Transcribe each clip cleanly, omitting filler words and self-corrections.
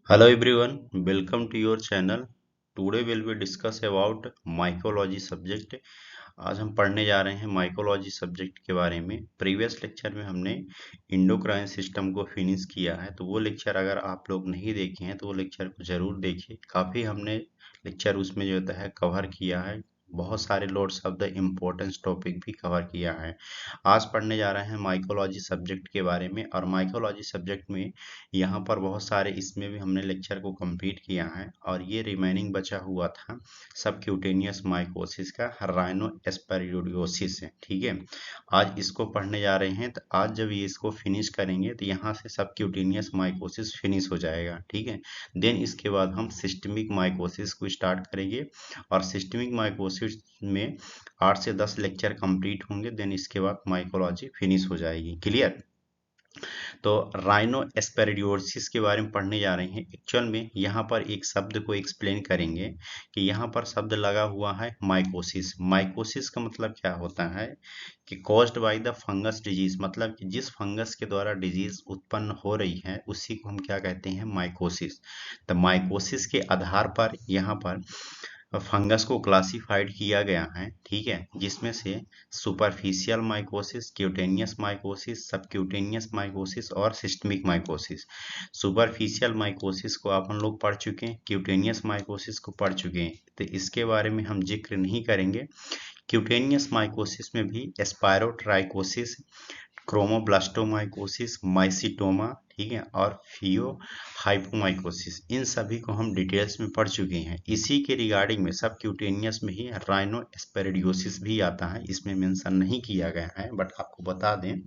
Hello everyone, welcome to your channel. Today we'll be discuss about mycology subject. आज हम पढ़ने जा रहे हैं माइकोलॉजी सब्जेक्ट के बारे में। प्रीवियस लेक्चर में हमने इंडोक्राइन सिस्टम को फिनिश किया है, तो वो लेक्चर अगर आप लोग नहीं देखे हैं तो वो लेक्चर को जरूर देखिए। काफ़ी हमने लेक्चर उसमें जो होता है कवर किया है, बहुत सारे loads of the importance topic भी कवर किया है। आज पढ़ने जा रहे हैं माइकोलॉजी सब्जेक्ट के बारे में, और माइकोलॉजी सब्जेक्ट में यहाँ पर बहुत सारे इसमें भी हमने लेक्चर को कंप्लीट किया है, और ये रिमेनिंग बचा हुआ था सबक्यूटेनियस माइकोसिस का राइनो एस्पेरिडोसिस है। ठीक है, आज इसको पढ़ने जा रहे हैं। तो आज जब ये इसको फिनिश करेंगे तो यहाँ से सबक्यूटेनियस माइकोसिस फिनिश हो जाएगा। ठीक है, देन इसके बाद हम सिस्टमिक माइकोसिस को स्टार्ट करेंगे, और सिस्टमिक माइकोसिस में 8 से 10 लेक्चर कंप्लीट होंगे। देन इसके बाद माइकोलॉजी फिनिश हो जाएगी। क्लियर? तो राइनो एस्पेरिडियोसिस के बारे में पढ़ने जा रहे हैं। एक्चुअल में यहाँ पर एक शब्द को एक्सप्लेन करेंगे कि यहाँ पर शब्द लगा हुआ है माइकोसिस। माइकोसिस का मतलब क्या होता है कि caused by the fungus disease, मतलब कि जिस फंगस के द्वारा डिजीज उत्पन्न हो रही है उसी को हम क्या कहते हैं, माइकोसिस। तो माइकोसिस के आधार पर यहाँ पर फंगस को क्लासिफाइड किया गया है। ठीक है, जिसमें से superficial mycosis, cutaneous mycosis, subcutaneous mycosis और सिस्टमिक माइकोसिस। सुपरफिशियल माइकोसिस को आप हम लोग पढ़ चुके हैं, क्यूटेनियस माइकोसिस को पढ़ चुके हैं, तो इसके बारे में हम जिक्र नहीं करेंगे। क्यूटेनियस माइकोसिस में भी स्पायरोट्राइकोसिस, क्रोमोब्लास्टोमाइकोसिस, माइसिटोमा, ठीक है, और फियो हाइपोमाइकोसिस, इन सभी को हम डिटेल्स में पढ़ चुके हैं। इसी के रिगार्डिंग में सब क्यूटेनियस में ही राइनो एस्पेरिडियोसिस भी आता है, इसमें मेंशन नहीं किया गया है, बट आपको बता दें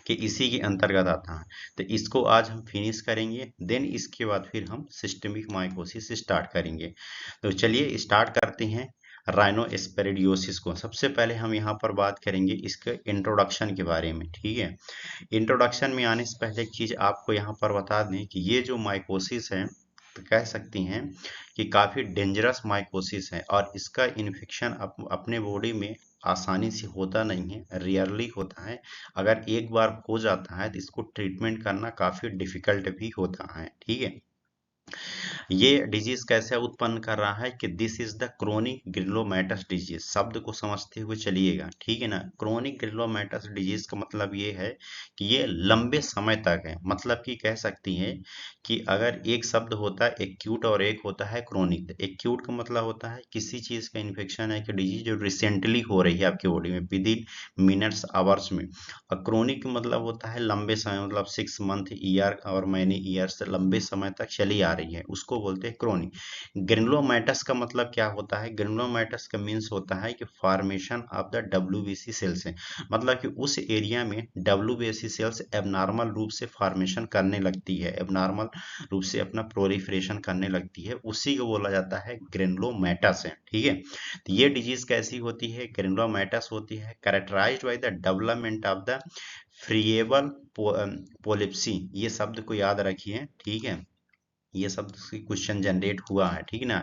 कि इसी के अंतर्गत आता है। तो इसको आज हम फिनिश करेंगे, देन इसके बाद फिर हम सिस्टमिक माइकोसिस स्टार्ट करेंगे। तो चलिए स्टार्ट करते हैं राइनो एस्पेरिडियोसिस को। सबसे पहले हम यहाँ पर बात करेंगे इसके इंट्रोडक्शन के बारे में। ठीक है, इंट्रोडक्शन में आने से पहले एक चीज आपको यहाँ पर बता दें कि ये जो माइकोसिस है, तो कह सकती हैं कि काफी डेंजरस माइकोसिस है, और इसका इन्फेक्शन अपने बॉडी में आसानी से होता नहीं है, रियरली होता है। अगर एक बार हो जाता है तो इसको ट्रीटमेंट करना काफी डिफिकल्ट भी होता है। ठीक है, ये डिजीज कैसे उत्पन्न कर रहा है कि this is the chronic granulomatous disease. शब्द को समझते हुए चलिएगा, ठीक है ना। क्रोनिक ग्रिलोमेटस डिजीज का मतलब ये है कि ये लंबे समय तक है। मतलब कि कह सकती है कि अगर एक शब्द होता है एक्यूट और एक होता है क्रोनिक। एक्यूट का मतलब होता है किसी चीज का इन्फेक्शन है कि डिजीज जो रिसेंटली हो रही है आपकी बॉडी में विद इन मिनट्स आवर्स में। और क्रोनिक मतलब होता है लंबे समय, मतलब 6 मंथ, ईयर और मैनी ईयर से लंबे समय तक चली आ रही है, उसको बोलते हैं क्रोनिक। ग्रेनुलोमाइटस का मतलब क्या होता है? ग्रेनुलोमाइटस का मीन्स होता है कि formation of the WBC cells है। मतलब कि उस एरिया में डब्ल्यूबीसी सेल्स एबनॉर्मल रूप से फॉर्मेशन करने लगती है, एबनॉर्मल रूप से अपना प्रोलिफरेशन करने लगती है, उसी को बोला जाता है ग्रेनुलोमाइटस है। ठीक है, तो ये डिजीज कैसी होती है? ग्रेनुलोमाइटस होती है characterized by the development of the friable polypi. ये शब्द को याद रखिए। ठीक है, ये शब्द से क्वेश्चन जनरेट हुआ है, ठीक है ना,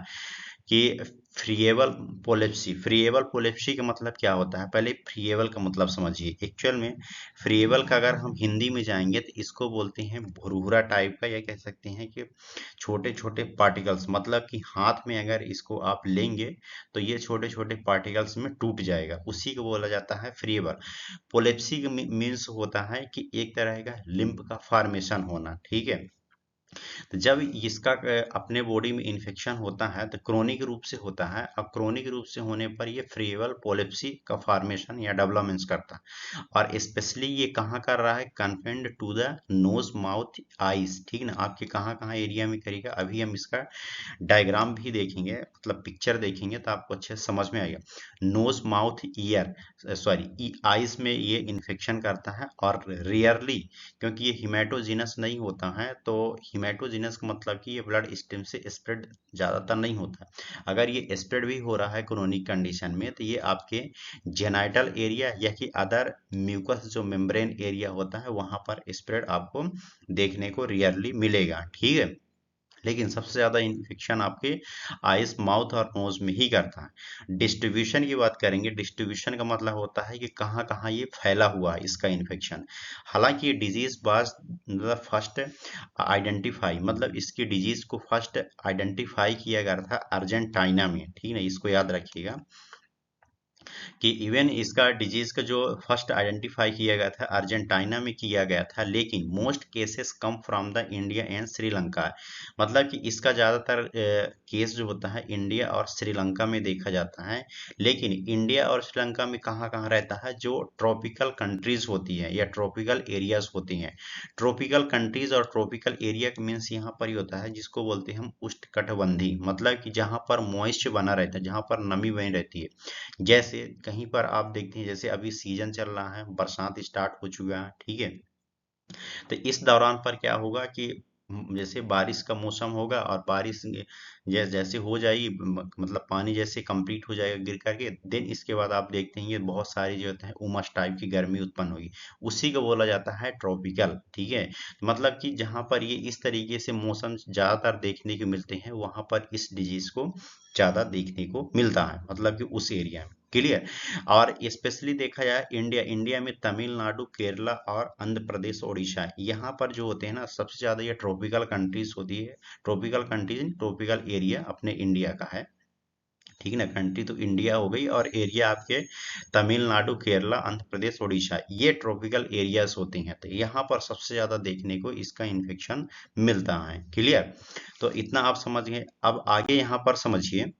कि फ्रीएबल पोलिप्सी। फ्रीएबल पोलिप्सी का मतलब क्या होता है? पहले फ्रीएबल का मतलब समझिए। एक्चुअल में फ्रीएबल का अगर हम हिंदी में जाएंगे तो इसको बोलते हैं भुरभुरा टाइप का, या कह सकते हैं कि छोटे छोटे पार्टिकल्स। मतलब कि हाथ में अगर इसको आप लेंगे तो ये छोटे छोटे पार्टिकल्स में टूट जाएगा, उसी को बोला जाता है फ्रीएबल। पोलिप्सी का मीन्स होता है कि एक तरह का लिम्फ का फॉर्मेशन होना। ठीक है, तो जब इसका अपने बॉडी में इन्फेक्शन होता है तो क्रोनिक रूप से होता है, और क्रोनिक रूप से होने पर ये फ्रीएबल पोलिप्सी का फॉर्मेशन या डेवलपमेंट करता है। और स्पेशली ये कहाँ कर रहा है? Confined to the nose, mouth, eyes. ठीक ना, आपके कहाँ कहाँ एरिया में करेगा, अभी हम इसका डायग्राम भी देखेंगे, मतलब पिक्चर देखेंगे तो आपको अच्छे से समझ में आएगा। Nose, mouth, ear, sorry eyes में ये इन्फेक्शन करता है। और रेयरली, क्योंकि ये हिमेटोजिनस नहीं होता है, तो हिमेटोजिनस का मतलब कि ये ब्लड स्ट्रीम से स्प्रेड ज़्यादातर नहीं होता है। अगर ये स्प्रेड भी हो रहा है क्रोनिक कंडीशन में, तो ये आपके जेनाइटल एरिया या कि अदर म्यूकस जो मेम्ब्रेन एरिया होता है वहां पर स्प्रेड आपको देखने को रेयरली मिलेगा। ठीक है, लेकिन सबसे ज़्यादा इन्फेक्शन आपके आइस, माउथ और नोज में ही करता है। डिस्ट्रीब्यूशन की बात करेंगे, डिस्ट्रीब्यूशन का मतलब होता है कि कहाँ कहाँ ये फैला हुआ है इसका इन्फेक्शन। हालांकि ये डिजीज वाज मतलब फर्स्ट आइडेंटिफाई, मतलब इसकी डिजीज को फर्स्ट आइडेंटिफाई किया गया था अर्जेंटीना में, ठीक है, इसको याद रखिएगा कि इवन इसका डिजीज का जो फर्स्ट आइडेंटिफाई किया गया था अर्जेंटीना में किया गया था, लेकिन most cases come from the India and Sri Lanka. मतलब कि इसका ज़्यादातर केस जो होता है इंडिया और श्रीलंका में देखा जाता है। लेकिन इंडिया और श्रीलंका में कहाँ कहाँ रहता है, जो ट्रॉपिकल कंट्रीज होती है या ट्रॉपिकल एरियाज होती हैं। ट्रॉपिकल कंट्रीज और ट्रॉपिकल एरिया मीन्स यहाँ पर ही होता है जिसको बोलते हैं हम उष्णकटिबंधीय, मतलब कि जहाँ पर मॉइस्चर बना रहता है, जहाँ पर नमी बनी रहती है। जैसे कहीं पर आप देखते हैं, जैसे अभी सीजन चल रहा है, बरसात स्टार्ट हो चुका है, ठीक है, तो इस दौरान पर क्या होगा कि जैसे बारिश का मौसम होगा और बारिश जैसे जैसे हो जाएगी, मतलब पानी जैसे कंप्लीट हो जाएगा गिर करके, देन इसके बाद आप देखते हैं ये बहुत सारी जो होता है उमस टाइप की गर्मी उत्पन्न होगी, उसी को बोला जाता है ट्रॉपिकल, ठीक है। मतलब कि जहाँ पर ये इस तरीके से मौसम ज़्यादातर देखने को मिलते हैं, वहाँ पर इस डिजीज को ज़्यादा देखने को मिलता है, मतलब कि उस एरिया में। क्लियर। और स्पेशली देखा जाए इंडिया में तमिलनाडु, केरला और आंध्र प्रदेश, उड़ीसा, यहाँ पर जो होते हैं ना सबसे ज्यादा ये ट्रॉपिकल कंट्रीज होती है। ट्रॉपिकल कंट्रीज, ट्रॉपिकल एरिया अपने इंडिया का है, ठीक है ना। कंट्री तो इंडिया हो गई और एरिया आपके तमिलनाडु, केरला, आंध्र प्रदेश, उड़ीसा, ये ट्रॉपिकल एरियाज होते हैं। तो यहाँ पर सबसे ज्यादा देखने को इसका इन्फेक्शन मिलता है। क्लियर। तो इतना आप समझ गए। अब आगे यहाँ पर समझिए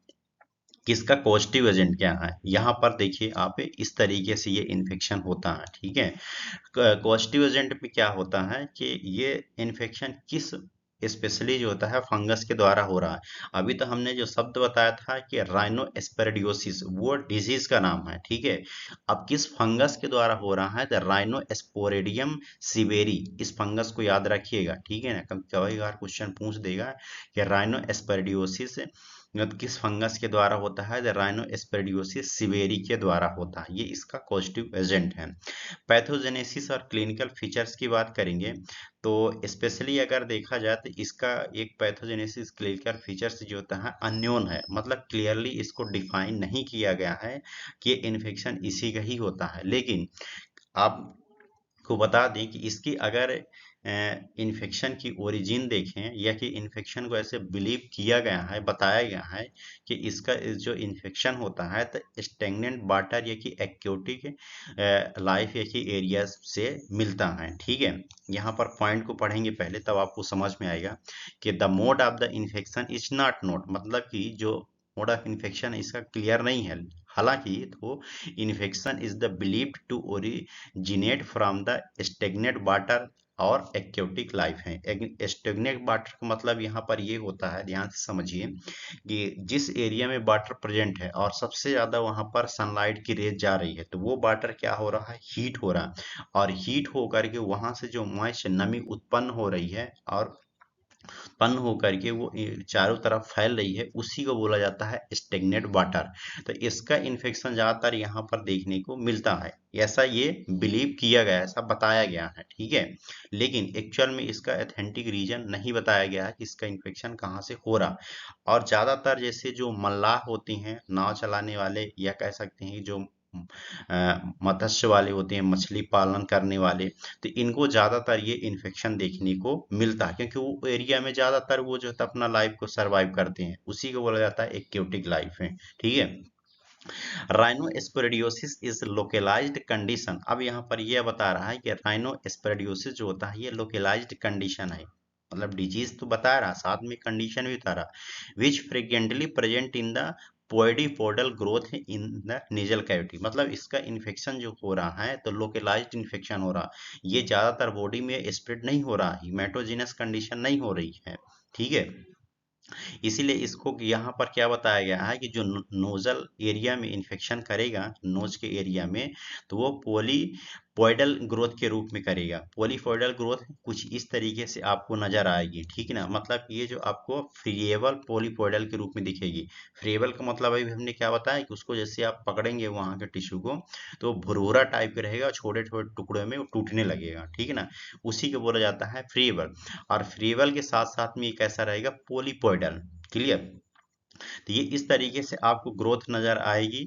किसका पॉजिटिव एजेंट क्या है। यहाँ पर देखिए आप, इस तरीके से ये इन्फेक्शन होता है, ठीक है। पॉजिटिव एजेंट में क्या होता है कि ये इन्फेक्शन किस स्पेशली जो होता है फंगस के द्वारा हो रहा है। अभी तो हमने जो शब्द बताया था कि राइनो एस्पेरिडियोसिस, वो डिजीज का नाम है, ठीक है। अब किस फंगस के द्वारा हो रहा है, द राइनो एस्पोरेडियम सिवेरी, इस फंगस को याद रखिएगा, ठीक है ना। कभी बार क्वेश्चन पूछ देगा कि राइनो एस्पेरिडियोसिस किस फंगस के द्वारा होता है, द राइनो एस्पेरिडियोसिस सिवेरी के द्वारा होता है, ये इसका पॉजिटिव एजेंट है। पैथोजेनेसिस और क्लिनिकल फीचर्स की बात करेंगे तो स्पेशली अगर देखा जाए तो इसका एक पैथोजेनेसिस क्लिनिकल फीचर्स जो होता है अननोन है, मतलब क्लियरली इसको डिफाइन नहीं किया गया है कि इन्फेक्शन इसी का ही होता है। लेकिन आप को बता दें कि इसकी अगर इन्फेक्शन की ओरिजिन देखें या कि इन्फेक्शन को ऐसे बिलीव किया गया है, बताया गया है कि इसका जो इन्फेक्शन होता है तो स्टेगनेंट वाटर या कि एक्योटिक लाइफ या कि एरिया से मिलता है, ठीक है। यहाँ पर पॉइंट को पढ़ेंगे पहले तब आपको समझ में आएगा कि the mode of the infection is not note, मतलब कि जो मोड ऑफ इन्फेक्शन इसका क्लियर नहीं है। हालांकि तो infection is the believed to originate from the stagnant water और एक्योटिक लाइफ है। स्टेगनेट वाटर का मतलब यहाँ पर ये होता है, ध्यान से समझिए कि जिस एरिया में वाटर प्रेजेंट है और सबसे ज्यादा वहां पर सनलाइट की रेज जा रही है, तो वो वाटर क्या हो रहा है, हीट हो रहा है, और हीट होकर के वहां से जो मॉइस्ट नमी उत्पन्न हो रही है और उत्पन्न होकर के वो चारों तरफ फैल रही है, उसी को बोला जाता है स्टेगनेट वाटर। तो इसका इन्फेक्शन ज्यादातर यहाँ पर देखने को मिलता है, ऐसा ये बिलीव किया गया है, ऐसा बताया गया है, ठीक है। लेकिन एक्चुअल में इसका ऑथेंटिक रीजन नहीं बताया गया है कि इसका इन्फेक्शन कहाँ से हो रहा। और ज्यादातर जैसे जो मल्लाह होती हैं, नाव चलाने वाले, या कह सकते हैं जो मत्स्य वाले होते हैं, मछली पालन करने वाले, तो इनको ज्यादातर ये इन्फेक्शन देखने को मिलता है, क्योंकि वो एरिया में ज्यादातर वो जो है अपना लाइफ को सरवाइव करते हैं, उसी को बोला जाता है एक्योटिक लाइफ है, ठीक है। राइनोस्पोरिडियोसिस इज लोकलाइज्ड कंडीशन। अब यहाँ पर यह बता रहा है कि राइनोस्पोरिडियोसिस जो होता है ये लोकलाइज्ड कंडीशन है, मतलब डिजीज तो बता रहा, साथ में कंडीशन भी बता रहा, which frequently present in the polypoidal growth in the nasal cavity. मतलब इसका इन्फेक्शन जो हो रहा है तो लोकलाइज्ड इन्फेक्शन हो रहा, ये ज्यादातर बॉडी में स्प्रेड नहीं हो रहा, हेमेटोजेनस कंडीशन नहीं हो रही है, ठीक है। इसीलिए इसको यहाँ पर क्या बताया गया है कि जो नोजल एरिया में इन्फेक्शन करेगा, नोज के एरिया में, तो वो पॉइडल ग्रोथ के रूप में करेगा। पॉलीपॉइडल ग्रोथ कुछ इस तरीके से आपको नजर आएगी, ठीक है ना। मतलब ये जो आपको फ्रीएबल पॉलीपॉइडल के रूप में दिखेगी। फ्रीएबल का मतलब अभी हमने क्या बताया कि उसको जैसे आप पकड़ेंगे वहां के टिश्यू को तो भुरभुरा टाइप का रहेगा, छोटे छोटे टुकड़े में वो टूटने लगेगा, ठीक है ना। उसी को बोला जाता है फ्रीएबल। और फ्रीएबल के साथ साथ में ये कैसा रहेगा, पॉलीपॉइडल। क्लियर। तो ये इस तरीके से आपको ग्रोथ नजर आएगी।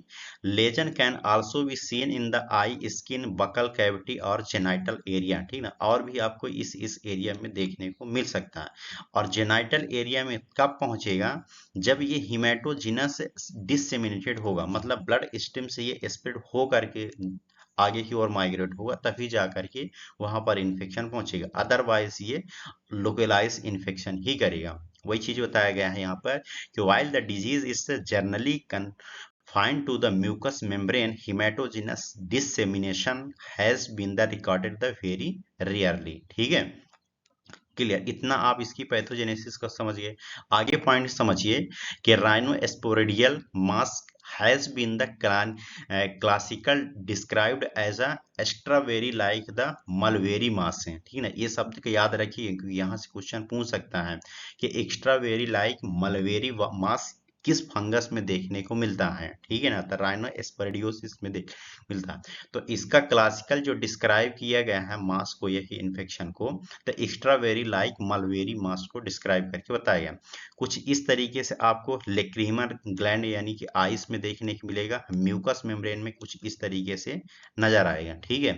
Lesion can also be seen in the eye, skin, buccal cavity और जेनाइटल एरिया, ठीक ना। और भी आपको इस एरिया में देखने को मिल सकता है। और जेनाइटल एरिया में कब पहुंचेगा, जब ये हिमेटोजिनस डिसेमिनेटेड होगा, मतलब ब्लड स्ट्रीम से ये स्प्रेड हो करके आगे की ओर माइग्रेट होगा, तभी जा करके वहां पर इन्फेक्शन पहुंचेगा। अदरवाइज ये लोकलाइज इन्फेक्शन ही करेगा। वही चीज बताया गया है यहाँ पर कि while the disease is generally confined to the mucous membrane, hematogenous dissemination has been the recorded the very rarely, ठीक है। क्लियर। इतना आप इसकी पैथोजेनेसिस को समझिए। आगे पॉइंट समझिए कि राइनोस्पोरिडियल mask has been the classical described as a strawberry like the mulberry mass है, ठीक है ना। ये शब्द को याद रखिए क्योंकि यहाँ से क्वेश्चन पूछ सकता है कि एक्स्ट्रावेरी लाइक मलवेरी मास किस फंगस में देखने को मिलता है, ठीक है ना। तो राइनोस्पोरिडियोसिस में देख मिलता है। तो इसका क्लासिकल जो डिस्क्राइब किया गया है मास को, यही इन्फेक्शन को, तो एक्स्ट्रावेरी लाइक मलवेरी मास को डिस्क्राइब करके बताया गया। कुछ इस तरीके से आपको लेक्रीमर ग्लैंड यानी कि आइस में देखने को मिलेगा। म्यूकस मेम्ब्रेन में कुछ इस तरीके से नजर आएगा, ठीक है।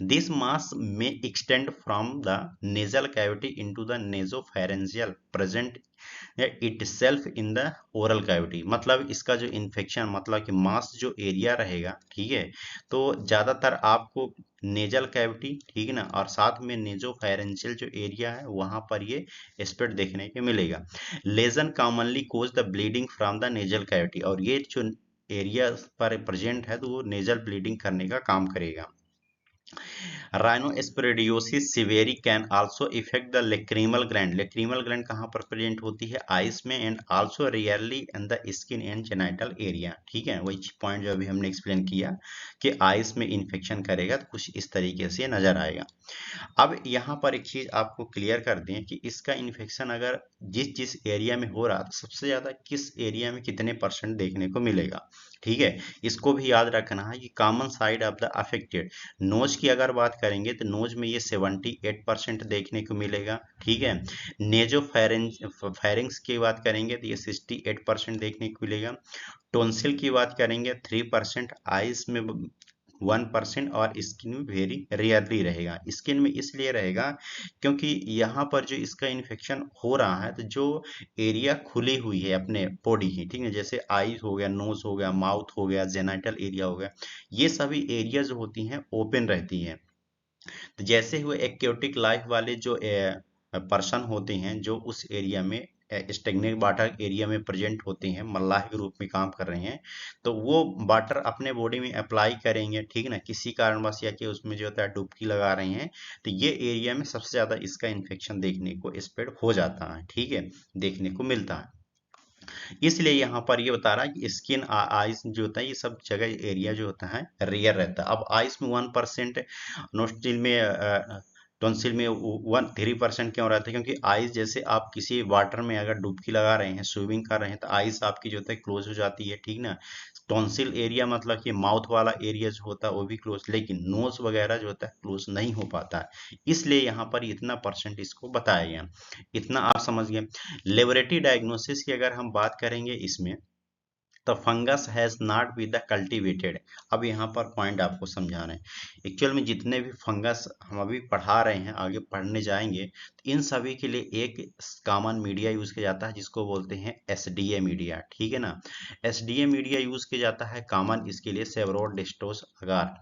This mass may extend from the nasal cavity into the nasopharyngeal present itself in the oral cavity। मतलब इसका जो इन्फेक्शन, मतलब कि मास जो एरिया रहेगा, ठीक है, तो ज्यादातर आपको नेजल कैविटी, ठीक है ना, और साथ में नेजोफेरेंशियल जो एरिया है वहां पर ये स्प्रेड देखने को मिलेगा। Lesion commonly cause the bleeding from the nasal cavity, और ये जो एरिया पर प्रेजेंट है तो वो नेजल ब्लीडिंग करने का काम करेगा। Rhinosporidiosis seeberi can also affect the lacrimal gland. Lacrimal gland कहाँ पर प्रेजेंट होती है, आइस में, and also rarely in the skin and genital area, ठीक है। वही पॉइंट जो अभी हमने एक्सप्लेन किया कि आइस में इन्फेक्शन करेगा तो कुछ इस तरीके से नजर आएगा। अब यहाँ पर एक चीज आपको क्लियर कर दें कि इसका इन्फेक्शन अगर जिस जिस एरिया में हो रहा, तो सबसे ज्यादा किस एरिया में कितने % देखने को मिलेगा, ठीक है। इसको भी याद रखना है कि common side of the affected, nose की अगर बात करेंगे तो नोज में ये 78% देखने को मिलेगा, ठीक है। नेजो फेरिंग्स की बात करेंगे तो ये 68% देखने को मिलेगा। टोंसिल की बात करेंगे 3%, आइस में 1%, और स्किन में वेरी रेयरली रहेगा। स्किन में इसलिए रहेगा क्योंकि यहाँ पर जो इसका इन्फेक्शन हो रहा है तो जो एरिया खुली हुई है अपने बॉडी की, ठीक है, जैसे आईज हो गया, नोज हो गया, माउथ हो गया, जेनाइटल एरिया हो गया, ये सभी एरिया जो होती हैं ओपन रहती हैं। तो जैसे हुए एक्वेटिक लाइफ वाले जो पर्सन होते हैं जो उस एरिया में स्टेगनेट वाटर एरिया में प्रेजेंट होते हैं, मल्लाह के रूप में काम कर रहे हैं, तो वो वाटर अपने बॉडी में अप्लाई करेंगे, ठीक है ना, किसी कारणवश, या कि उसमें जो होता है डुबकी लगा रहे हैं, तो ये एरिया में सबसे ज्यादा इसका इन्फेक्शन देखने को स्प्रेड हो जाता है, ठीक है, देखने को मिलता है। इसलिए यहाँ पर ये बता रहा है कि स्किन, आइस जो होता है, ये सब जगह एरिया जो होता है रेयर रहता है। अब आइस में 1%, नोस्ट्रिल में, टॉन्सिल में 3% क्यों रहता है, क्योंकि आइस जैसे आप किसी वाटर में अगर डुबकी लगा रहे हैं, स्विमिंग कर रहे हैं, तो आइस आपकी जो होता है क्लोज हो जाती है, ठीक ना। टॉन्सिल एरिया मतलब कि माउथ वाला एरिया जो होता है वो भी क्लोज, लेकिन नोज वगैरह जो होता है क्लोज नहीं हो पाता है। इसलिए यहाँ पर इतना % इसको बताया गया। इतना आप समझ गए। लेबोरेटरी डायग्नोसिस की अगर हम बात करेंगे इसमें, तो fungus has not be the cultivated. अब यहाँ पर पॉइंट आपको समझा रहे हैं। एक्चुअल में जितने भी फंगस हम अभी पढ़ा रहे हैं, आगे पढ़ने जाएंगे, तो इन सभी के लिए एक कॉमन मीडिया यूज किया जाता है जिसको बोलते हैं एसडीए मीडिया, ठीक है ना। एसडीए मीडिया यूज किया जाता है कॉमन, इसके लिए सेवरोडेस्टोस अगार।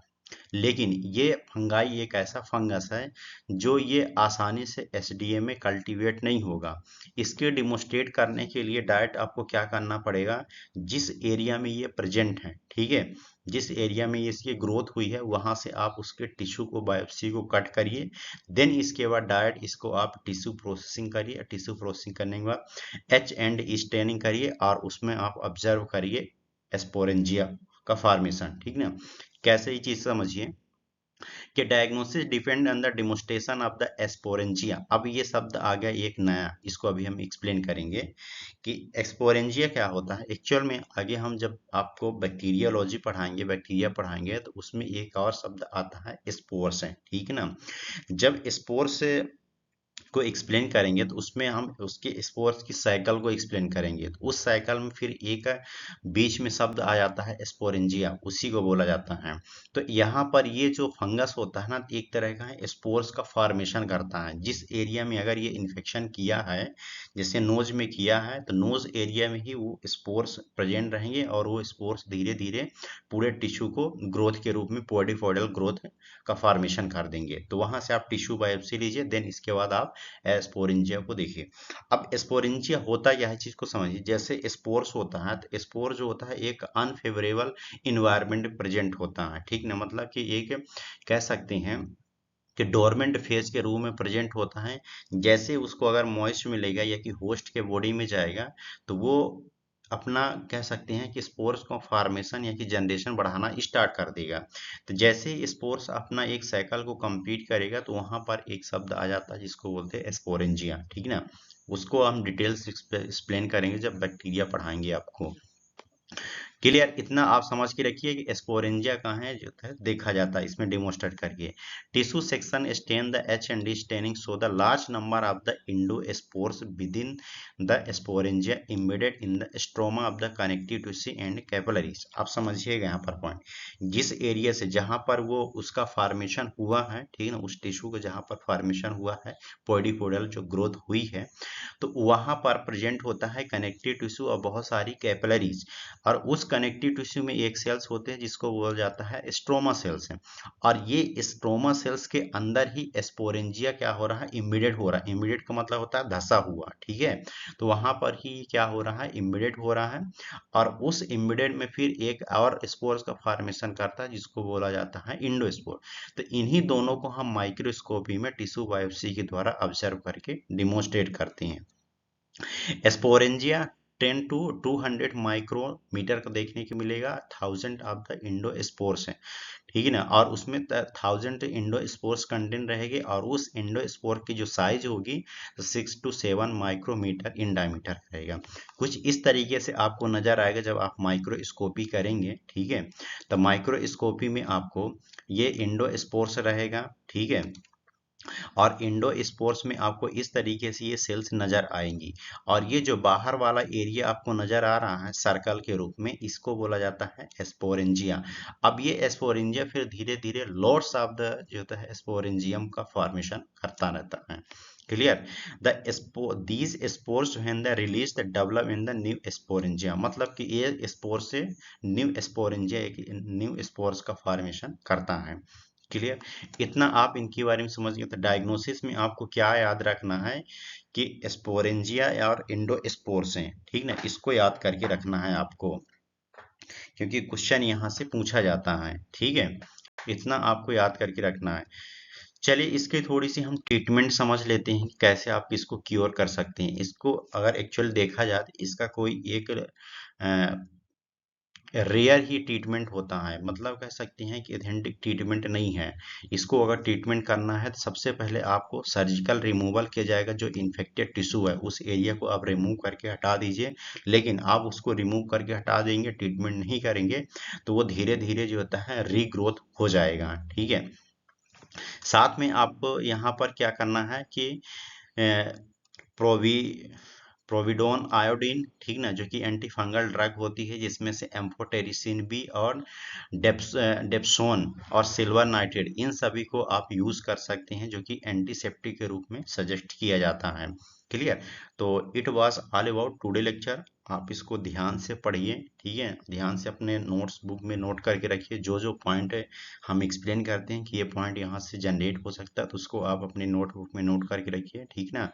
लेकिन ये फंगाई एक ऐसा फंगस है जो ये आसानी से एसडीए में कल्टीवेट नहीं होगा। इसके डिमोस्ट्रेट करने के लिए डायरेक्ट आपको क्या करना पड़ेगा, जिस एरिया में ये प्रेजेंट है, ठीक है, जिस एरिया में इसकी ग्रोथ हुई है वहां से आप उसके टिश्यू को, बायोप्सी को कट करिए, देन इसके बाद डायरेक्ट इसको आप टिश्यू प्रोसेसिंग करिए। टिश्यू प्रोसेसिंग करने के बाद एच एंड स्टेनिंग करिए और उसमें आप ऑब्जर्व करिए स्पोरेंजिया का फॉर्मेशन, ठीक ना। कैसे ये चीज समझिए, कि diagnosis depend on the demonstration of the sporangia. अब ये शब्द आ गया एक नया, इसको अभी हम एक्सप्लेन करेंगे कि एक्सपोरेंजिया क्या होता है एक्चुअल में। आगे हम जब आपको बैक्टीरियोलॉजी पढ़ाएंगे, बैक्टीरिया पढ़ाएंगे, तो उसमें एक और शब्द आता है स्पोर्स है, ठीक है ना। जब स्पोर्स को एक्सप्लेन करेंगे तो उसमें हम उसके स्पोर्स की साइकिल को एक्सप्लेन करेंगे, तो उस साइकिल में फिर एक बीच में शब्द आ जाता है स्पोरेंजिया, उसी को बोला जाता है। तो यहाँ पर ये जो फंगस होता है ना, एक तरह का है स्पोर्स का फॉर्मेशन करता है। जिस एरिया में अगर ये इन्फेक्शन किया है, जैसे नोज में किया है, तो नोज एरिया में ही वो स्पोर्स प्रेजेंट रहेंगे और वो स्पोर्स धीरे धीरे पूरे टिश्यू को ग्रोथ के रूप में पॉलीपोडियल ग्रोथ का फॉर्मेशन कर देंगे। तो वहां से आप टिश्यू बायोप्सी लीजिए, देन इसके बाद आप स्पोरेंजिया को देखिए। अब स्पोरेंजिया होता क्या है चीज को समझिए। जैसे स्पोर्स होता है, तो स्पोर जो होता है एक अनफेवरेबल इन्वायरमेंट प्रेजेंट होता है, ठीक ना। मतलब कि एक कह सकते हैं कि डोरमेंट फेज के रूप में प्रेजेंट होता है। जैसे उसको अगर मॉइस्ट मिलेगा या कि होस्ट के बॉडी में जाएगा, तो वो अपना कह सकते हैं कि स्पोर्स को फॉर्मेशन या कि जनरेशन बढ़ाना स्टार्ट कर देगा। तो जैसे ही स्पोर्स अपना एक साइकिल को कंप्लीट करेगा, तो वहां पर एक शब्द आ जाता है जिसको बोलते हैं स्पोरेंजिया, ठीक ना। उसको हम डिटेल्स एक्सप्लेन करेंगे जब बैक्टीरिया पढ़ाएंगे आपको। क्लियर, इतना आप समझ के रखिए कि स्पोरेंजिया कहाँ है जो है देखा जाता है इसमें डेमोस्ट्रेट करके। Tissue section stain the H and D staining so the large number of the endospores within the sporangia embedded in the stroma of the connective tissue and capillaries. आप समझिएगा यहाँ पर पॉइंट, जिस area से जहां पर वो उसका फॉर्मेशन हुआ है, ठीक है ना, उस टिश्यू को जहां पर फॉर्मेशन हुआ है, पॉलीपोडियल जो ग्रोथ हुई है, तो वहां पर प्रेजेंट होता है कनेक्टिव टिश्यू और बहुत सारी कैपिलरीज। और उस कनेक्टिव टिश्यू में एक सेल्स होते हैं जिसको बोला जाता है स्ट्रोमा सेल्स है। और ये स्ट्रोमा सेल्स के अंदर ही स्पोरेंजिया क्या हो रहा है, इम्बेडेड हो रहा है। इम्बेडेड का मतलब होता है धसा हुआ, ठीक है। तो वहां पर ही क्या हो रहा है, इम्बेडेड हो रहा है। और उस इम्बेडेड में फिर एक और स्पोर्स का फॉर्मेशन करता है जिसको बोला जाता है इंडोस्पोर। तो इन्हीं दोनों को हम माइक्रोस्कोपी में टिश्यू बायोप्सी के द्वारा ऑब्जर्व करके डिमोन्स्ट्रेट करते हैं। स्पोरेंजिया 10 टू 200 माइक्रोमीटर का देखने को मिलेगा। 1000 ऑफ द इंडोस्पोर्स है, ठीक है ना। और उसमें 1000 इंडोस्पोर्स कंटेंट रहेंगे और उस इंडोस्पोर की जो साइज होगी 6 टू 7 माइक्रोमीटर इन डायमीटर रहेगा। कुछ इस तरीके से आपको नजर आएगा जब आप माइक्रोस्कोपी करेंगे, ठीक है। तो माइक्रोस्कोपी में आपको ये इंडोस्पोर्स रहेगा, ठीक है। और इंडोस्पोर्स में आपको इस तरीके से ये सेल्स नजर आएंगी। और ये जो बाहर वाला एरिया आपको नजर आ रहा है सर्कल के रूप में, इसको बोला जाता है स्पोरेंजिया। अब ये स्पोरेंजिया फिर धीरे धीरे लॉट्स ऑफ द जो होता है स्पोरेंजियम का फॉर्मेशन करता रहता है। Clear, these spores when the release the develop in the new sporangia. मतलब कि ये स्पोर से न्यू स्पोरेंजिया, न्यू स्पोर्स का फॉर्मेशन करता है। क्लियर, इतना आप इनके बारे में समझ गए। तो डायग्नोसिस में आपको क्या याद रखना है कि स्पोरेंजिया और इंडोस्पोर्स हैं, ठीक ना। इसको याद करके रखना है आपको, क्योंकि क्वेश्चन यहाँ से पूछा जाता है, ठीक है। इतना आपको याद करके रखना है। चलिए इसके थोड़ी सी हम ट्रीटमेंट समझ लेते हैं कि कैसे आप इसको क्योर कर सकते हैं। इसको अगर एक्चुअल देखा जाए तो इसका कोई एक रेयर ही ट्रीटमेंट होता है। मतलब कह सकते हैं कि एथेंटिक ट्रीटमेंट नहीं है। इसको अगर ट्रीटमेंट करना है तो सबसे पहले आपको सर्जिकल रिमूवल किया जाएगा। जो इन्फेक्टेड टिश्यू है उस एरिया को आप रिमूव करके हटा दीजिए। लेकिन आप उसको रिमूव करके हटा देंगे, ट्रीटमेंट नहीं करेंगे, तो वो धीरे धीरे जो होता है रीग्रोथ हो जाएगा, ठीक है। साथ में आपको यहाँ पर क्या करना है कि प्रोवी प्रोविडोन आयोडीन, ठीक ना, जो कि एंटी फंगल ड्रग होती है, जिसमें से एम्फोटेरिसिन बी और डेप्सोन और सिल्वर नाइट्रेट, इन सभी को आप यूज कर सकते हैं, जो कि एंटीसेप्टिक के रूप में सजेस्ट किया जाता है। क्लियर, तो it was all about today lecture. आप इसको ध्यान से पढ़िए, ठीक है। ध्यान से अपने नोट्स बुक में नोट करके रखिए। जो जो पॉइंट है हम एक्सप्लेन करते हैं कि ये पॉइंट यहाँ से जनरेट हो सकता है, तो उसको आप अपने नोटबुक में नोट करके रखिए, ठीक ना।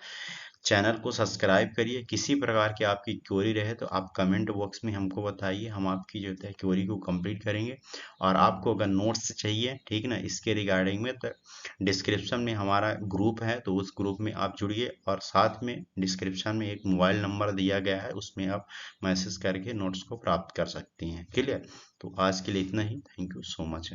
चैनल को सब्सक्राइब करिए। किसी प्रकार की आपकी क्वेरी रहे तो आप कमेंट बॉक्स में हमको बताइए, हम आपकी जो है क्वेरी को कंप्लीट करेंगे। और आपको अगर नोट्स चाहिए, ठीक ना, इसके रिगार्डिंग में, तो डिस्क्रिप्शन में हमारा ग्रुप है, तो उस ग्रुप में आप जुड़िए। और साथ में डिस्क्रिप्शन में एक मोबाइल नंबर दिया गया है, उसमें आप मैसेज करके नोट्स को प्राप्त कर सकते हैं। क्लियर, तो आज के लिए इतना ही। Thank you so much.